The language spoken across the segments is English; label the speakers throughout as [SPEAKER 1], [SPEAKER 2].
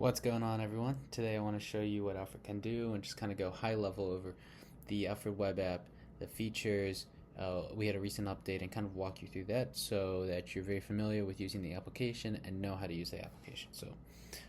[SPEAKER 1] What's going on, everyone? Today I want to show you what Alfred can do and just kind of go high level over the Alfred web app, the features. We had a recent update and kind of walk you through that so that you're very familiar with using the application and know how to use the application. So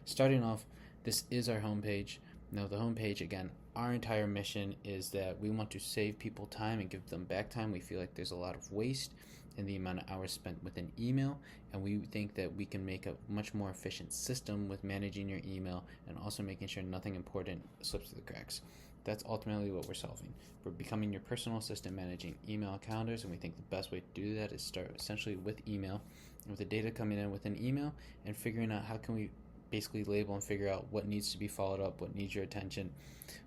[SPEAKER 1] starting off, this is our homepage. Now the homepage, again, our entire mission is that we want to save people time and give them back time. We feel like there's a lot of waste in the amount of hours spent with an email, and we think that we can make a much more efficient system with managing your email and also making sure nothing important slips through the cracks. That's ultimately what we're solving. We're becoming your personal assistant managing email calendars, and we think the best way to do that is start essentially with email, and with the data coming in with an email and figuring out how can we basically label and figure out what needs to be followed up, what needs your attention,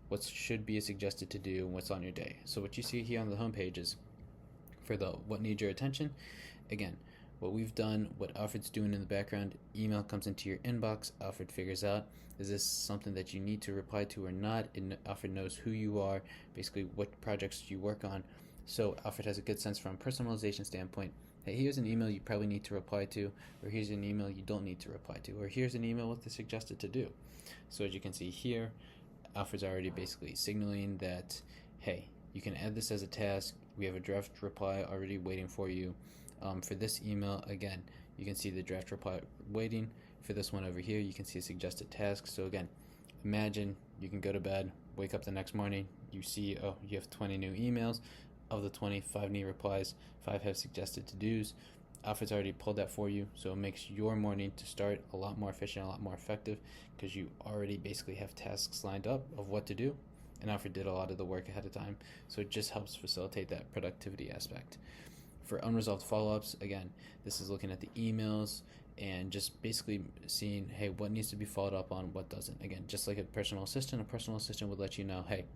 [SPEAKER 1] what should be suggested to do, and what's on your day. So what you see here on the homepage is for the what needs your attention. Again, what we've done, what Alfred's doing in the background, email comes into your inbox. Alfred figures out, is this something that you need to reply to or not? And Alfred knows who you are, basically what projects you work on. So Alfred has a good sense from a personalization standpoint. Hey, here's an email you probably need to reply to, or here's an email you don't need to reply to, or here's an email with the suggested to do. So as you can see here, Alfred's already basically signaling that, hey, you can add this as a task. We have a draft reply already waiting for you. For this email, again, you can see the draft reply waiting. For this one over here, you can see a suggested task. So again, imagine you can go to bed, wake up the next morning, you see, oh, you have 20 new emails. Of the 20, 5 need replies, 5 have suggested to-dos. Alfred's already pulled that for you, so it makes your morning to start a lot more efficient, a lot more effective, because you already basically have tasks lined up of what to do, and Alfred did a lot of the work ahead of time, so it just helps facilitate that productivity aspect. For unresolved follow-ups, again, this is looking at the emails and just basically seeing, hey, what needs to be followed up on, what doesn't. Again, just like a personal assistant would let you know, hey,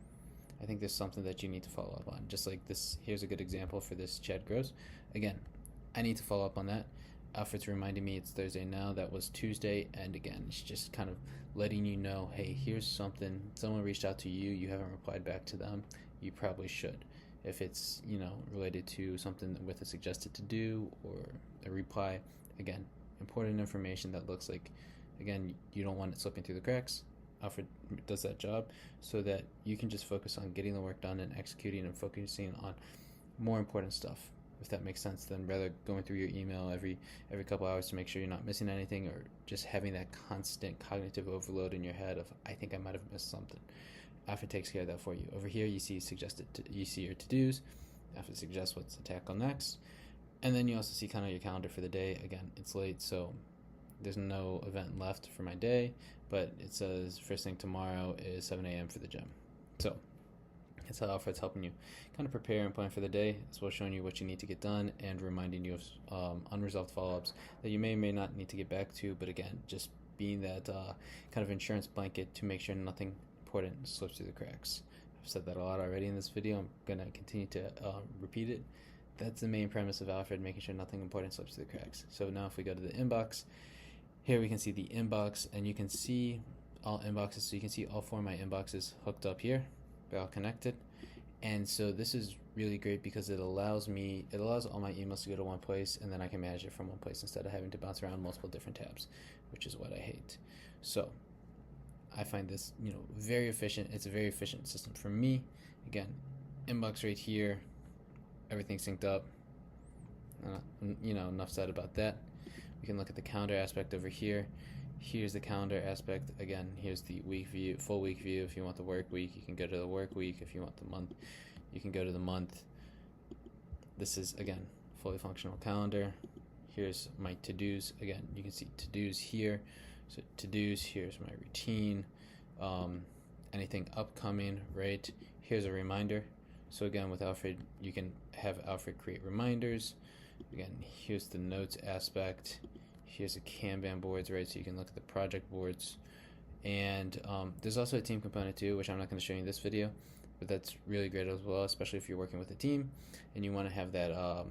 [SPEAKER 1] I think there's something that you need to follow up on. Just like this, here's a good example for this Chad Gross. Again, I need to follow up on that. Alfred's reminding me it's Thursday now, that was Tuesday, and again, it's just kind of letting you know, hey, here's something, someone reached out to you, you haven't replied back to them, you probably should. If it's, related to something with a suggested to do or a reply, again, important information that looks like, again, you don't want it slipping through the cracks. Alfred does that job so that you can just focus on getting the work done and executing and focusing on more important stuff, if that makes sense, than rather going through your email every couple hours to make sure you're not missing anything, or just having that constant cognitive overload in your head of, I think I might have missed something. Alfred takes care of that for you. Over here, you see your to-dos. Alfred suggests what's to tackle next, and then you also see kind of your calendar for the day. Again, it's late, so there's no event left for my day, but it says first thing tomorrow is 7 a.m. for the gym. So that's how Alfred's helping you kind of prepare and plan for the day, as well as showing you what you need to get done and reminding you of unresolved follow-ups that you may or may not need to get back to, but again, just being that kind of insurance blanket to make sure nothing important slips through the cracks. I've said that a lot already in this video. I'm going to continue to repeat it. That's the main premise of Alfred, making sure nothing important slips through the cracks. So now if we go to the inbox, here we can see the inbox, and you can see all inboxes. So you can see all 4 of my inboxes hooked up here. They're all connected. And so this is really great because it allows all my emails to go to one place, and then I can manage it from one place instead of having to bounce around multiple different tabs, which is what I hate. So I find this, very efficient. It's a very efficient system for me. Again, inbox right here, everything synced up. Enough said about that. We can look at the calendar aspect over here. Here's the calendar aspect. Again, here's the week view, full week view. If you want the work week, you can go to the work week. If you want the month, you can go to the month. This is, again, fully functional calendar. Here's my to-dos. Again, you can see to-dos here. So to-dos, here's my routine. Anything upcoming, right? Here's a reminder. So again, with Alfred, you can have Alfred create reminders. Again, here's the notes aspect. Here's the Kanban boards, right? So you can look at the project boards. And there's also a team component too, which I'm not going to show you in this video, but that's really great as well, especially if you're working with a team and you want to have that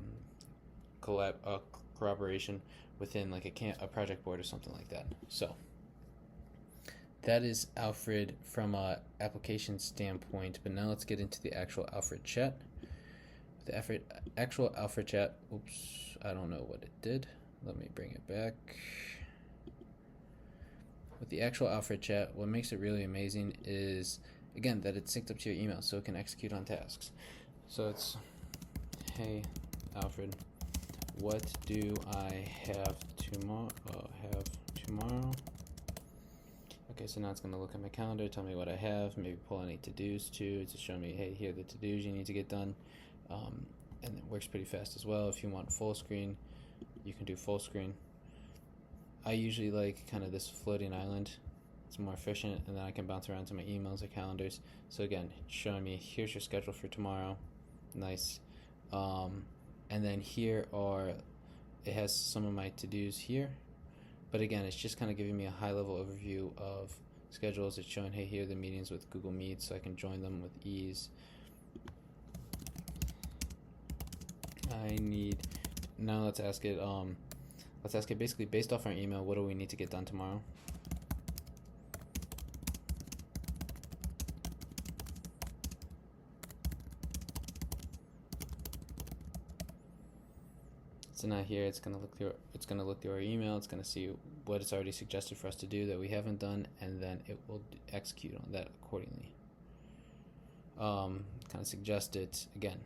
[SPEAKER 1] collaboration within like a project board or something like that. So that is Alfred from a application standpoint, but now let's get into the actual Alfred chat. The actual Alfred chat, oops, I don't know what it did. Let me bring it back. with the actual Alfred chat, what makes it really amazing is, again, that it's synced up to your email so it can execute on tasks. So it's, hey, Alfred, what do I have tomorrow? Okay, so now it's going to look at my calendar, tell me what I have, maybe pull any to-dos to show me, hey, here are the to-dos you need to get done. And it works pretty fast as well. If you want full screen, you can do full screen. I usually like kind of this floating island. It's more efficient, and then I can bounce around to my emails or calendars. So again, showing me, here's your schedule for tomorrow. Nice. And then it has some of my to-dos here. But again, it's just kind of giving me a high-level overview of schedules. It's showing, hey, here are the meetings with Google Meet, so I can join them with ease. Now let's ask it basically based off our email, what do we need to get done tomorrow? So now here it's gonna look through our email. It's gonna see what it's already suggested for us to do that we haven't done, and then it will execute on that accordingly. Kind of suggest it again.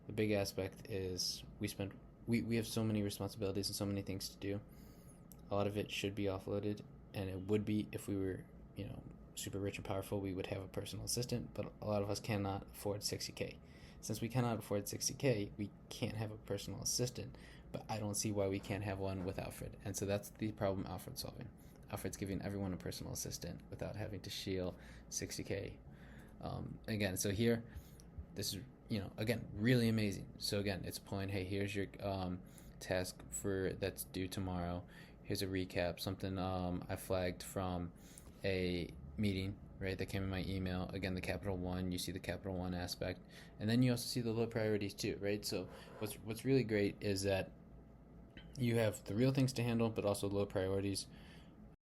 [SPEAKER 1] The big aspect is we have so many responsibilities and so many things to do. A lot of it should be offloaded, and it would be if we were, super rich and powerful. We would have a personal assistant, but a lot of us cannot afford $60K. Since we cannot afford $60K, we can't have a personal assistant. But I don't see why we can't have one with Alfred, and so that's the problem Alfred's solving. Alfred's giving everyone a personal assistant without having to shield $60K. Again, so here, this is again really amazing. So again, it's pulling, hey, here's your task that's due tomorrow. Here's a recap, something I flagged from a meeting, right, that came in my email. Again, the capital one, you see the capital one aspect, and then you also see the low priorities too, right? So what's really great is that you have the real things to handle, but also low priorities.